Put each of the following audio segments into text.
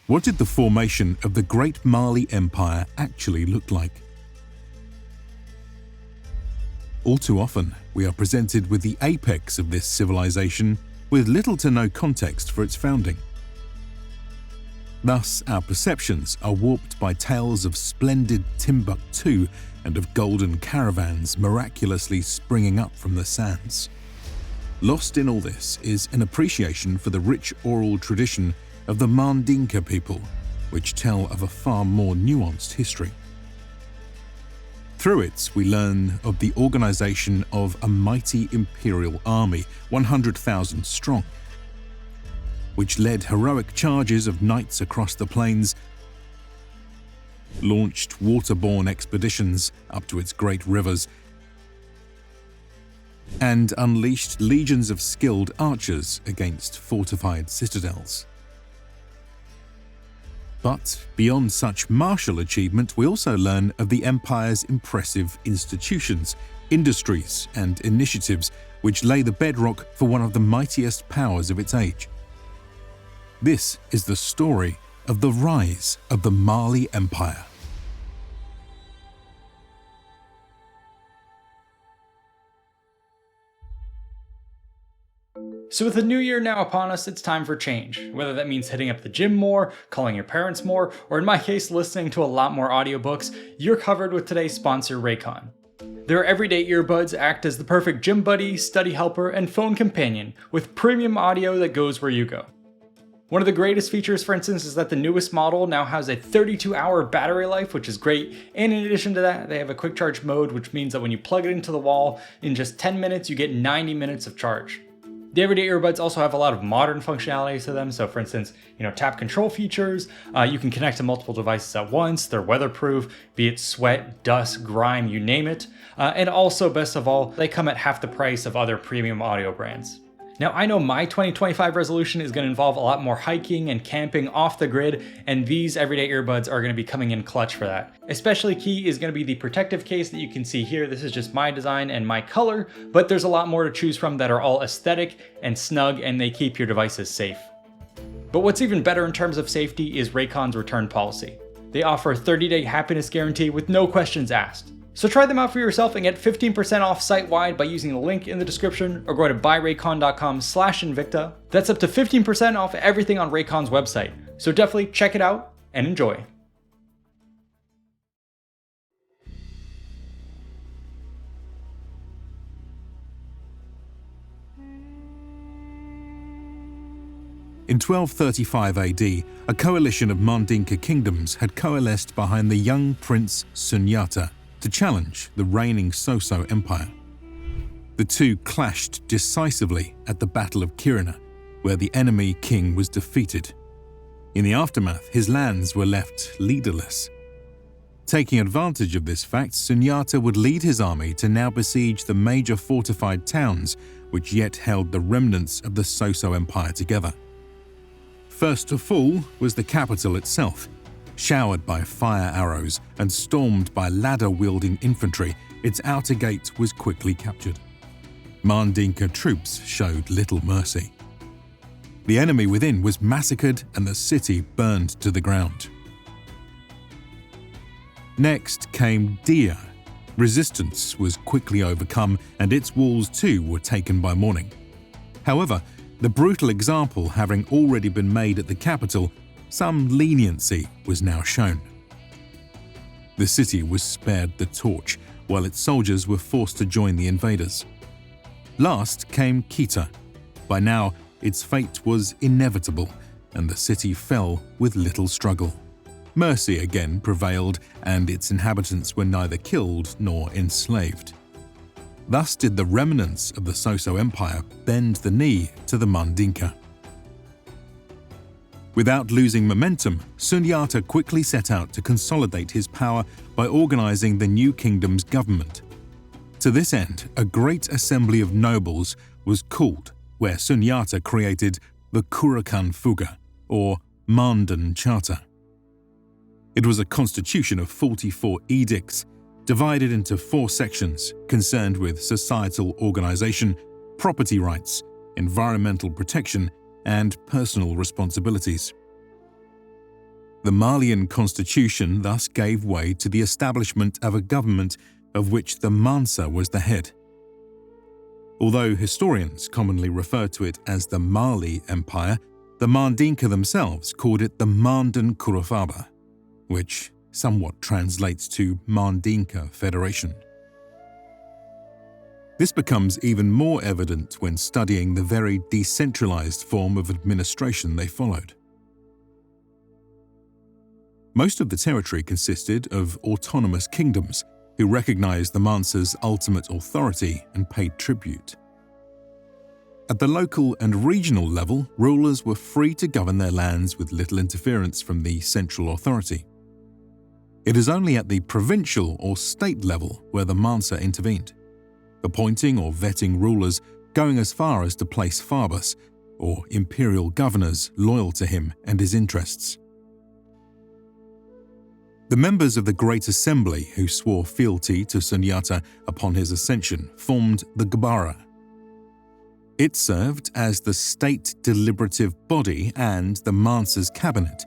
What did the formation of the Great Mali Empire actually look like? All too often, we are presented with the apex of this civilization with little to no context for its founding. Thus, our perceptions are warped by tales of splendid Timbuktu and of golden caravans miraculously springing up from the sands. Lost in all this is an appreciation for the rich oral tradition of the Mandinka people, which tell of a far more nuanced history. Through it, we learn of the organization of a mighty imperial army, 100,000 strong, which led heroic charges of knights across the plains, launched waterborne expeditions up to its great rivers, and unleashed legions of skilled archers against fortified citadels. But beyond such martial achievement, we also learn of the empire's impressive institutions, industries, and initiatives which lay the bedrock for one of the mightiest powers of its age. This is the story of the rise of the Mali Empire. So with the new year now upon us, it's time for change. Whether that means hitting up the gym more, calling your parents more, or in my case, listening to a lot more audiobooks, you're covered with today's sponsor, Raycon. Their everyday earbuds act as the perfect gym buddy, study helper, and phone companion with premium audio that goes where you go. One of the greatest features, for instance, is that the newest model now has a 32-hour battery life, which is great. And in addition to that, they have a quick charge mode, which means that when you plug it into the wall, in just 10 minutes, you get 90 minutes of charge. The everyday earbuds also have a lot of modern functionality to them. So for instance, tap control features, you can connect to multiple devices at once, they're weatherproof, be it sweat, dust, grime, you name it. And also, best of all, they come at half the price of other premium audio brands. Now, I know my 2025 resolution is going to involve a lot more hiking and camping off the grid, and these everyday earbuds are going to be coming in clutch for that. Especially key is going to be the protective case that you can see here. This is just my design and my color, but there's a lot more to choose from that are all aesthetic and snug, and they keep your devices safe. But what's even better in terms of safety is Raycon's return policy. They offer a 30-day happiness guarantee with no questions asked. So try them out for yourself and get 15% off site-wide by using the link in the description or go to buyraycon.com/Invicta. That's up to 15% off everything on Raycon's website. So definitely check it out and enjoy. In 1235 AD, a coalition of Mandinka kingdoms had coalesced behind the young prince Sundiata to challenge the reigning Soso Empire. The two clashed decisively at the Battle of Kirina, where the enemy king was defeated. In the aftermath, his lands were left leaderless. Taking advantage of this fact, Sundiata would lead his army to now besiege the major fortified towns which yet held the remnants of the Soso Empire together. First to fall was the capital itself. Showered by fire arrows and stormed by ladder-wielding infantry, its outer gate was quickly captured. Mandinka troops showed little mercy. The enemy within was massacred and the city burned to the ground. Next came Dia. Resistance was quickly overcome and its walls too were taken by morning. However, the brutal example having already been made at the capital, some leniency was now shown. The city was spared the torch, while its soldiers were forced to join the invaders. Last came Kita. By now, its fate was inevitable, and the city fell with little struggle. Mercy again prevailed, and its inhabitants were neither killed nor enslaved. Thus did the remnants of the Soso Empire bend the knee to the Mandinka. Without losing momentum, Sundiata quickly set out to consolidate his power by organizing the new kingdom's government. To this end, a great assembly of nobles was called, where Sundiata created the Kurakan Fuga, or Mandan Charter. It was a constitution of 44 edicts, divided into 4 sections concerned with societal organization, property rights, environmental protection, and personal responsibilities. The Malian constitution thus gave way to the establishment of a government of which the Mansa was the head. Although historians commonly refer to it as the Mali Empire, the Mandinka themselves called it the Mandan Kurufaba, which somewhat translates to Mandinka Federation. This becomes even more evident when studying the very decentralized form of administration they followed. Most of the territory consisted of autonomous kingdoms who recognized the Mansa's ultimate authority and paid tribute. At the local and regional level, rulers were free to govern their lands with little interference from the central authority. It is only at the provincial or state level where the Mansa intervened, appointing or vetting rulers going as far as to place farbas, or imperial governors loyal to him and his interests. The members of the Great Assembly who swore fealty to Sundiata upon his ascension formed the Gbara. It served as the state deliberative body and the Mansa's cabinet,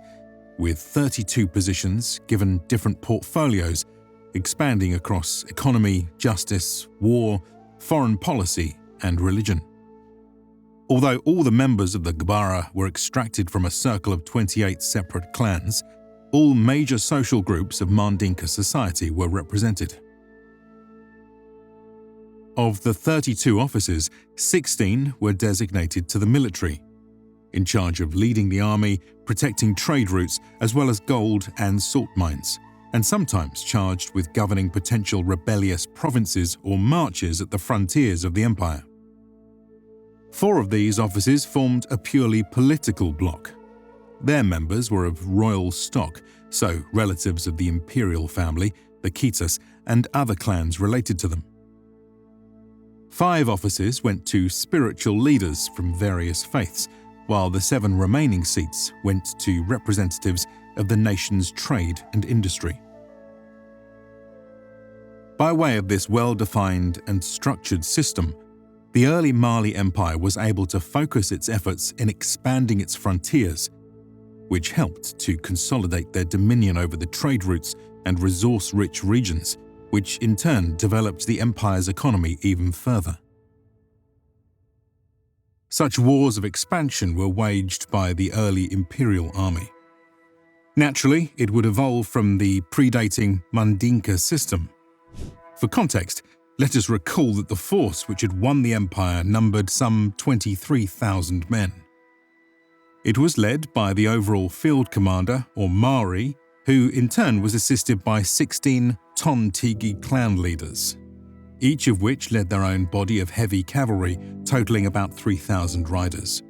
with 32 positions given different portfolios, expanding across economy, justice, war, foreign policy, and religion. Although all the members of the Gbara were extracted from a circle of 28 separate clans, all major social groups of Mandinka society were represented. Of the 32 officers, 16 were designated to the military, in charge of leading the army, protecting trade routes, as well as gold and salt mines, and sometimes charged with governing potential rebellious provinces or marches at the frontiers of the empire. 4 of these offices formed a purely political bloc. Their members were of royal stock, so relatives of the imperial family, the Kitas, and other clans related to them. 5 offices went to spiritual leaders from various faiths, while the 7 remaining seats went to representatives of the nation's trade and industry. By way of this well-defined and structured system, the early Mali Empire was able to focus its efforts in expanding its frontiers, which helped to consolidate their dominion over the trade routes and resource-rich regions, which in turn developed the empire's economy even further. Such wars of expansion were waged by the early imperial army. Naturally, it would evolve from the predating Mandinka system. For context, let us recall that the force which had won the empire numbered some 23,000 men. It was led by the overall field commander, or Mari, who in turn was assisted by 16 Tontigi clan leaders, each of which led their own body of heavy cavalry, totaling about 3,000 riders.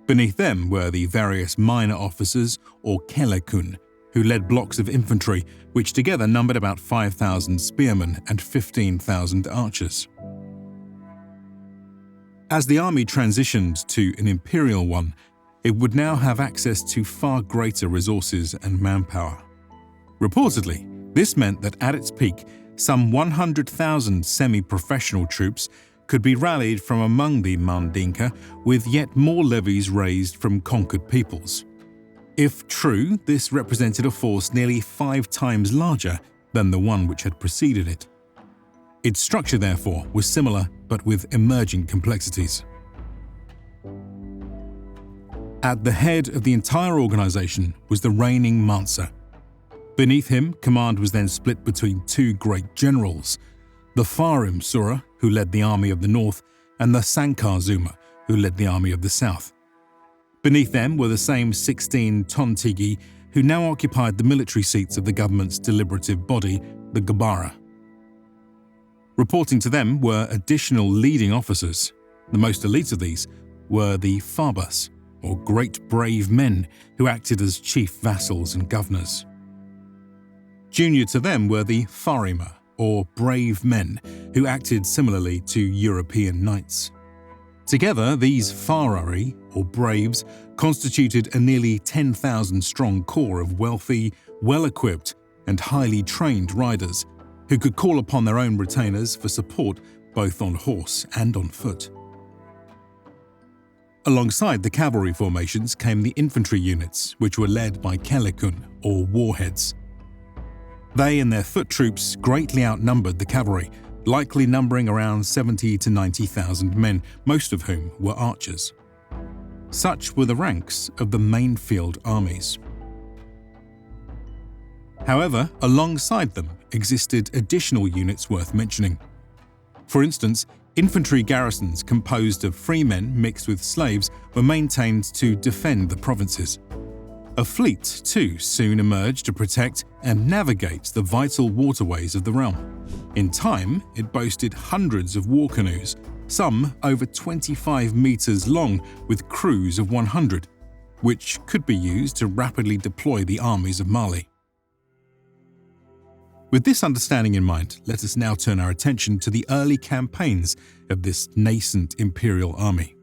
Beneath them were the various minor officers, or Kelekun, who led blocks of infantry, which together numbered about 5,000 spearmen and 15,000 archers. As the army transitioned to an imperial one, it would now have access to far greater resources and manpower. Reportedly, this meant that at its peak, some 100,000 semi-professional troops could be rallied from among the Mandinka, with yet more levies raised from conquered peoples. If true, this represented a force nearly 5 times larger than the one which had preceded it. Its structure, therefore, was similar but with emerging complexities. At the head of the entire organization was the reigning Mansa. Beneath him, command was then split between 2 great generals, the Farim Sura, who led the army of the north, and the Sankar Zuma, who led the army of the south. Beneath them were the same 16 Tontigi, who now occupied the military seats of the government's deliberative body, the Gbara. Reporting to them were additional leading officers. The most elite of these were the Farbas, or great brave men who acted as chief vassals and governors. Junior to them were the Farima, or brave men, who acted similarly to European knights. Together, these Farari, or braves, constituted a nearly 10,000-strong corps of wealthy, well-equipped, and highly trained riders who could call upon their own retainers for support both on horse and on foot. Alongside the cavalry formations came the infantry units, which were led by kelekun, or warheads. They and their foot troops greatly outnumbered the cavalry, likely numbering around 70 to 90,000 men, most of whom were archers. Such were the ranks of the main field armies. However, alongside them existed additional units worth mentioning. For instance, infantry garrisons composed of free men mixed with slaves were maintained to defend the provinces. A fleet, too, soon emerged to protect and navigate the vital waterways of the realm. In time, it boasted hundreds of war canoes, some over 25 meters long with crews of 100, which could be used to rapidly deploy the armies of Mali. With this understanding in mind, let us now turn our attention to the early campaigns of this nascent imperial army.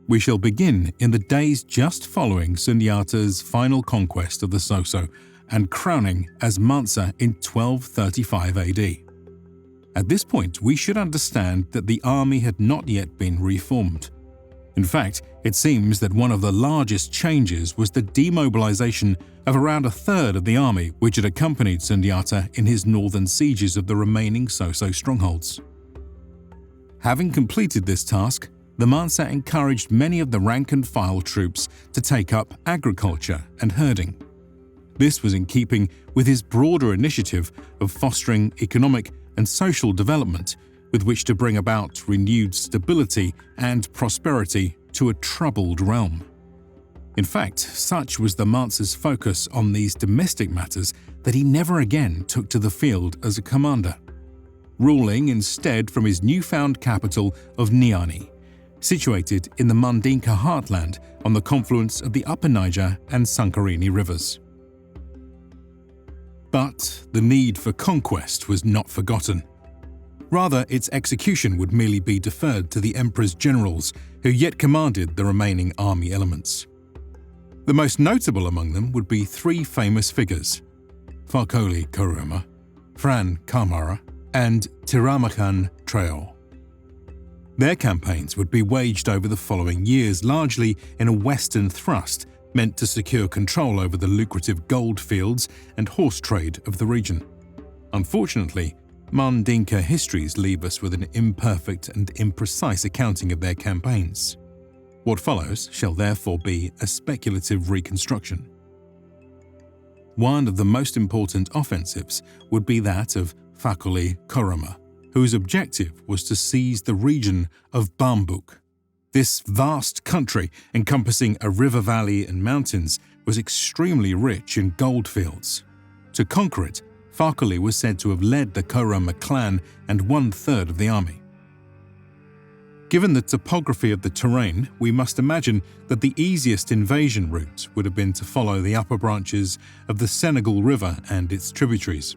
We shall begin in the days just following Sundiata's final conquest of the Soso and crowning as Mansa in 1235 AD. At this point, we should understand that the army had not yet been reformed. In fact, it seems that one of the largest changes was the demobilization of around a third of the army which had accompanied Sundiata in his northern sieges of the remaining Soso strongholds. Having completed this task, the Mansa encouraged many of the rank-and-file troops to take up agriculture and herding. This was in keeping with his broader initiative of fostering economic and social development with which to bring about renewed stability and prosperity to a troubled realm. In fact, such was the Mansa's focus on these domestic matters that he never again took to the field as a commander, ruling instead from his newfound capital of Niane, situated in the Mandinka heartland on the confluence of the Upper Niger and Sankarini rivers. But the need for conquest was not forgotten. Rather, its execution would merely be deferred to the emperor's generals, who yet commanded the remaining army elements. The most notable among them would be three famous figures: Farkoli Koroma, Fran Kamara, and Tiramakan Treo. Their campaigns would be waged over the following years, largely in a western thrust meant to secure control over the lucrative gold fields and horse trade of the region. Unfortunately, Mandinka histories leave us with an imperfect and imprecise accounting of their campaigns. What follows shall therefore be a speculative reconstruction. One of the most important offensives would be that of Farkoli Koroma, whose objective was to seize the region of Bambuk. This vast country, encompassing a river valley and mountains, was extremely rich in gold fields. To conquer it, Farkoli was said to have led the Koroma clan and 1/3 of the army. Given the topography of the terrain, we must imagine that the easiest invasion route would have been to follow the upper branches of the Senegal River and its tributaries.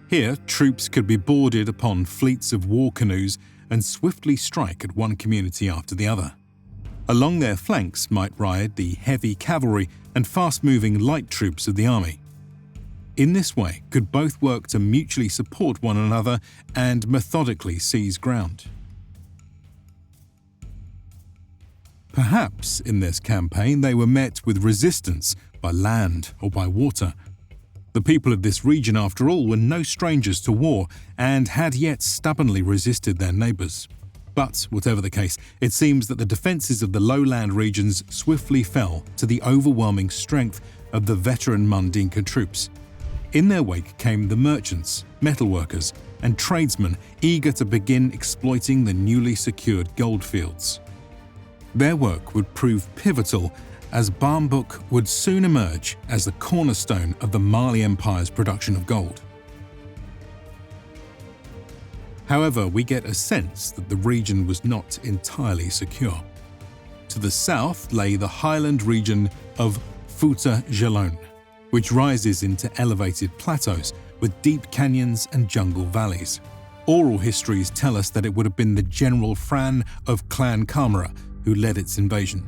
Here, troops could be boarded upon fleets of war canoes and swiftly strike at one community after the other. Along their flanks might ride the heavy cavalry and fast-moving light troops of the army. In this way, could both work to mutually support one another and methodically seize ground. Perhaps in this campaign they were met with resistance by land or by water. The people of this region, after all, were no strangers to war and had yet stubbornly resisted their neighbours. But, whatever the case, it seems that the defences of the lowland regions swiftly fell to the overwhelming strength of the veteran Mandinka troops. In their wake came the merchants, metalworkers, and tradesmen eager to begin exploiting the newly secured goldfields. Their work would prove pivotal, as Bambuk would soon emerge as the cornerstone of the Mali Empire's production of gold. However, we get a sense that the region was not entirely secure. To the south lay the highland region of Futa Djallon, which rises into elevated plateaus with deep canyons and jungle valleys. Oral histories tell us that it would have been the General Fran of Clan Kamara who led its invasion.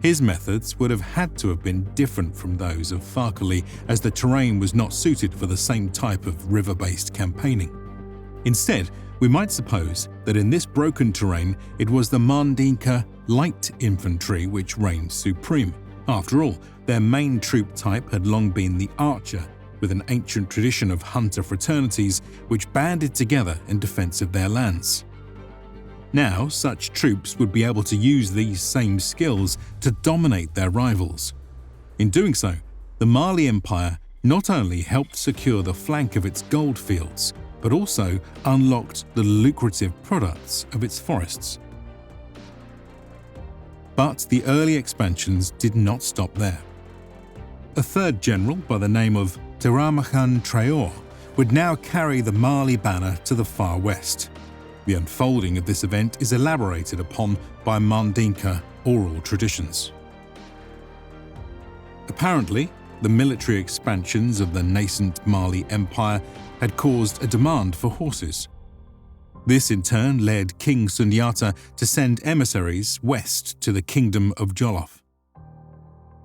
His methods would have had to have been different from those of Farkoli, as the terrain was not suited for the same type of river-based campaigning. Instead, We might suppose that in this broken terrain it was the Mandinka light infantry which reigned supreme. After all, their main troop type had long been the archer, with an ancient tradition of hunter fraternities which banded together in defense of their lands. Now, such troops would be able to use these same skills to dominate their rivals. In doing so, the Mali Empire not only helped secure the flank of its gold fields, but also unlocked the lucrative products of its forests. But the early expansions did not stop there. A third general by the name of Tiramachan Traore would now carry the Mali banner to the far west. The unfolding of this event is elaborated upon by Mandinka oral traditions. Apparently, the military expansions of the nascent Mali Empire had caused a demand for horses. This in turn led King Sundiata to send emissaries west to the Kingdom of Djallon.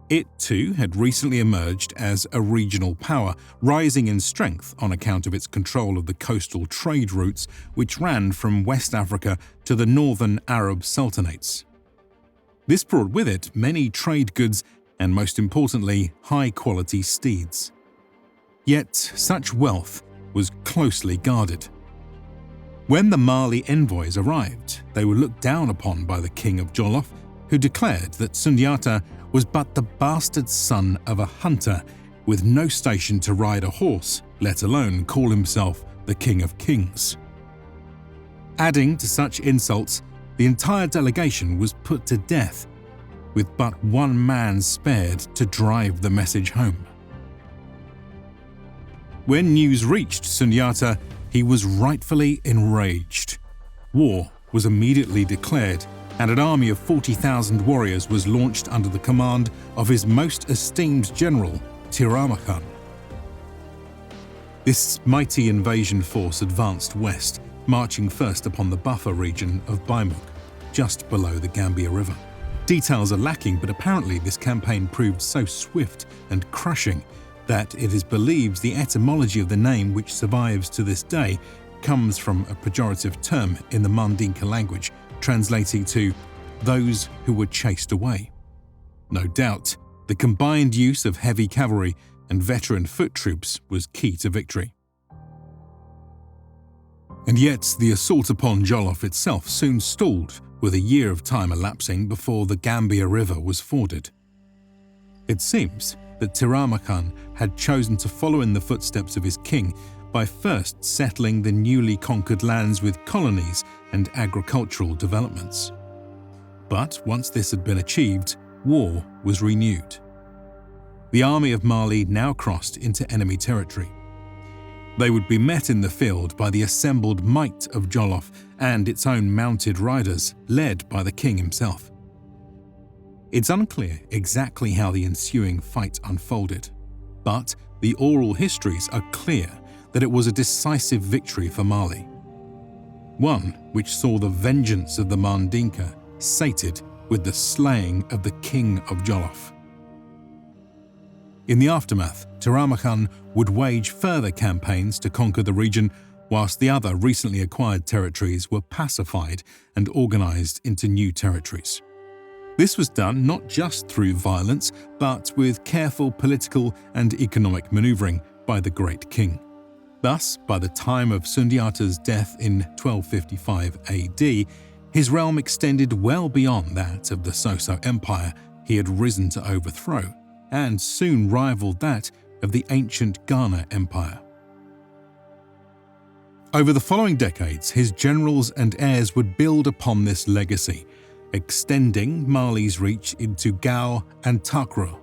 It too had recently emerged as a regional power, rising in strength on account of its control of the coastal trade routes which ran from West Africa to the northern Arab sultanates. This brought with it many trade goods and, most importantly, high-quality steeds. Yet such wealth was closely guarded. When the Mali envoys arrived, they were looked down upon by the king of Djallon, who declared that Sundiata was but the bastard son of a hunter with no station to ride a horse, let alone call himself the King of Kings. Adding to such insults, the entire delegation was put to death, with but one man spared to drive the message home. When news reached Sundiata, he was rightfully enraged. War was immediately declared, and an army of 40,000 warriors was launched under the command of his most esteemed general, Tiramachan. This mighty invasion force advanced west, marching first upon the buffer region of Bambuk, just below the Gambia River. Details are lacking, but apparently this campaign proved so swift and crushing that it is believed the etymology of the name, which survives to this day, comes from a pejorative term in the Mandinka language, translating to those who were chased away. No doubt, the combined use of heavy cavalry and veteran foot troops was key to victory. And yet, the assault upon Djallon itself soon stalled, with a year of time elapsing before the Gambia River was forded. It seems that Tiramachan had chosen to follow in the footsteps of his king by first settling the newly conquered lands with colonies and agricultural developments. But once this had been achieved, war was renewed. The army of Mali now crossed into enemy territory. They would be met in the field by the assembled might of Djallon and its own mounted riders, led by the king himself. It's unclear exactly how the ensuing fight unfolded, but the oral histories are clear that it was a decisive victory for Mali. One which saw the vengeance of the Mandinka sated with the slaying of the king of Djallon. In the aftermath, Tiramachan would wage further campaigns to conquer the region, whilst the other recently acquired territories were pacified and organized into new territories. This was done not just through violence, but with careful political and economic maneuvering by the great king. Thus, by the time of Sundiata's death in 1255 AD, his realm extended well beyond that of the Soso Empire he had risen to overthrow, and soon rivaled that of the ancient Ghana Empire. Over the following decades, his generals and heirs would build upon this legacy, extending Mali's reach into Gao and Takro.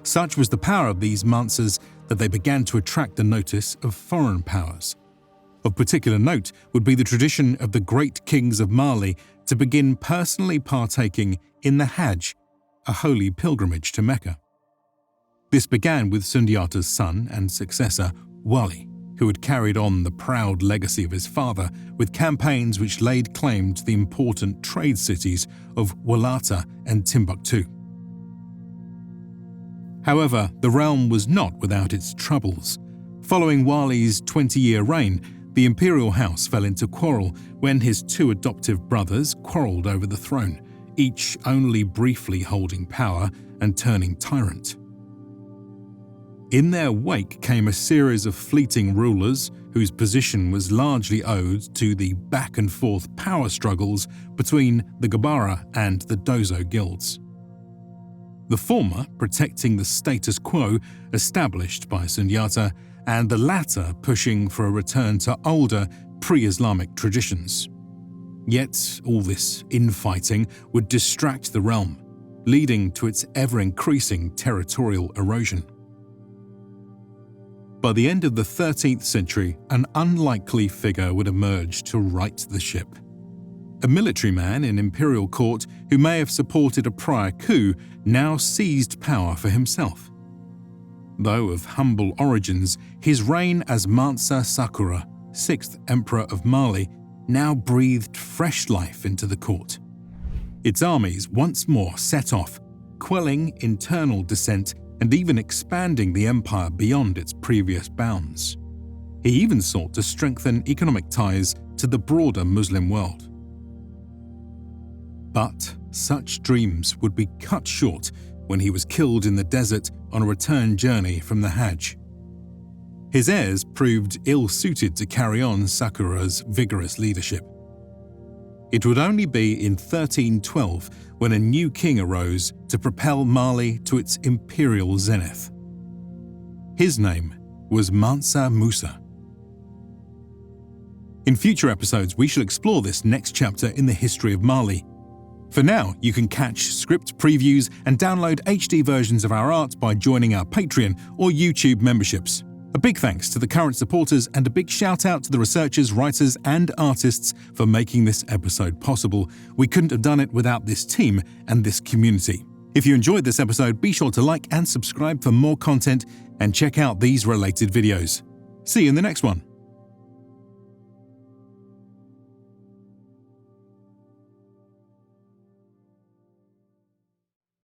Such was the power of these Mansas that they began to attract the notice of foreign powers. Of particular note would be the tradition of the great kings of Mali to begin personally partaking in the Hajj, a holy pilgrimage to Mecca. This began with Sundiata's son and successor, Wali, who had carried on the proud legacy of his father with campaigns which laid claim to the important trade cities of Walata and Timbuktu. However, the realm was not without its troubles. Following Wali's 20-year reign, the imperial house fell into quarrel when his two adoptive brothers quarreled over the throne, each only briefly holding power and turning tyrant. In their wake came a series of fleeting rulers whose position was largely owed to the back-and-forth power struggles between the Gabara and the Dozo guilds. The former protecting the status quo established by Sundiata, and the latter pushing for a return to older, pre-Islamic traditions. Yet all this infighting would distract the realm, leading to its ever-increasing territorial erosion. By the end of the 13th century, an unlikely figure would emerge to right the ship. A military man in imperial court who may have supported a prior coup now seized power for himself. Though of humble origins, his reign as Mansa Sakura, 6th Emperor of Mali, now breathed fresh life into the court. Its armies once more set off, quelling internal dissent and even expanding the empire beyond its previous bounds. He even sought to strengthen economic ties to the broader Muslim world. But such dreams would be cut short when he was killed in the desert on a return journey from the Hajj. His heirs proved ill-suited to carry on Sakura's vigorous leadership. It would only be in 1312 when a new king arose to propel Mali to its imperial zenith. His name was Mansa Musa. In future episodes, we shall explore this next chapter in the history of Mali. For now, you can catch script previews and download HD versions of our art by joining our Patreon or YouTube memberships. A big thanks to the current supporters and a big shout out to the researchers, writers and artists for making this episode possible. We couldn't have done it without this team and this community. If you enjoyed this episode, be sure to like and subscribe for more content and check out these related videos. See you in the next one.